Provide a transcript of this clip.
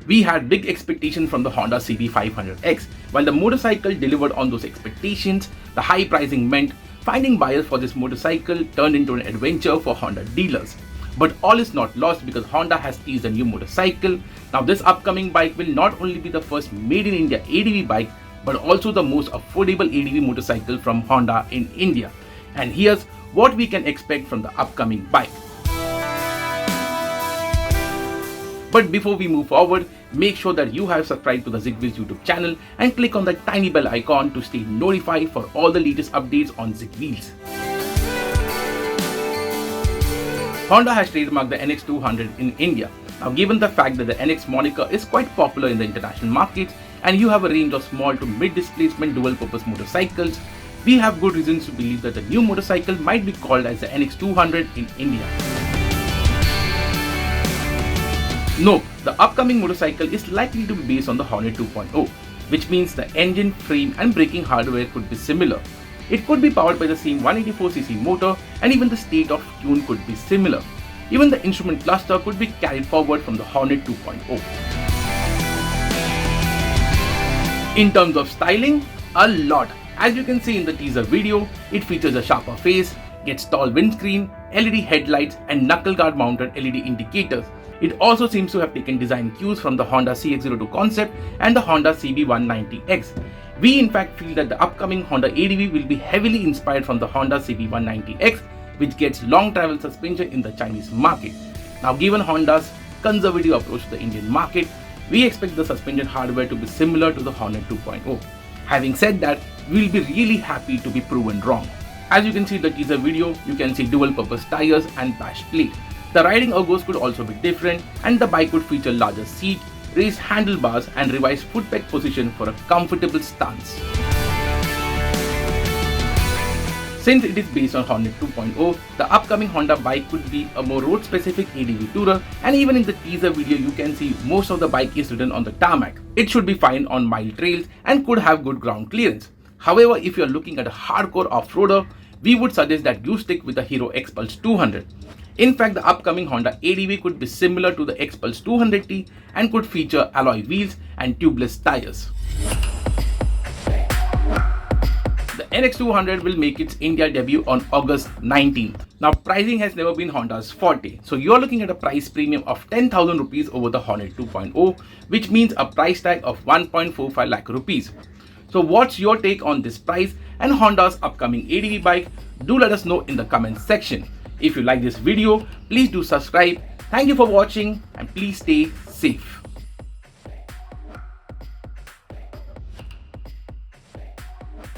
We had big expectations from the Honda CB500X. While the motorcycle delivered on those expectations, the high pricing meant finding buyers for this motorcycle turned into an adventure for Honda dealers. But all is not lost because Honda has teased a new motorcycle. Now this upcoming bike will not only be the first made in India ADV bike, but also the most affordable ADV motorcycle from Honda in India. And here's what we can expect from the upcoming bike. But before we move forward, make sure that you have subscribed to the ZigWheels YouTube channel and click on the tiny bell icon to stay notified for all the latest updates on ZigWheels. Honda has trademarked the NX200 in India. Now given the fact that the NX moniker is quite popular in the international markets and you have a range of small to mid displacement dual purpose motorcycles, we have good reasons to believe that the new motorcycle might be called as the NX200 in India. No, the upcoming motorcycle is likely to be based on the Hornet 2.0, which means the engine, frame and braking hardware could be similar. It could be powered by the same 184cc motor and even the state of tune could be similar. Even the instrument cluster could be carried forward from the Hornet 2.0. In terms of styling, a lot. As you can see in the teaser video, it features a sharper face, gets tall windscreen, LED headlights and knuckle guard mounted LED indicators. It also seems to have taken design cues from the Honda CX-02 concept and the Honda CB190X. We in fact feel that the upcoming Honda ADV will be heavily inspired from the Honda CB190X, which gets long travel suspension in the Chinese market. Now given Honda's conservative approach to the Indian market, we expect the suspension hardware to be similar to the Hornet 2.0. Having said that, we will be really happy to be proven wrong. As you can see in the teaser video, you can see dual purpose tires and bash plate. The riding ergos could also be different and the bike would feature larger seat, raised handlebars and revised foot peg position for a comfortable stance. Since it is based on Hornet 2.0, the upcoming Honda bike could be a more road specific ADV tourer, and even in the teaser video you can see most of the bike is ridden on the tarmac. It should be fine on mild trails and could have good ground clearance. However, if you are looking at a hardcore off-roader, we would suggest that you stick with the Hero X-Pulse 200. In fact, the upcoming Honda ADV could be similar to the X-Pulse 200T and could feature alloy wheels and tubeless tires. The NX200 will make its India debut on August 19th. Now pricing has never been Honda's forte, so you are looking at a price premium of 10,000 rupees over the Hornet 2.0, which means a price tag of 1.45 lakh rupees. So what's your take on this price and Honda's upcoming ADV bike? Do let us know in the comments section. If you like this video, please do subscribe. Thank you for watching and please stay safe.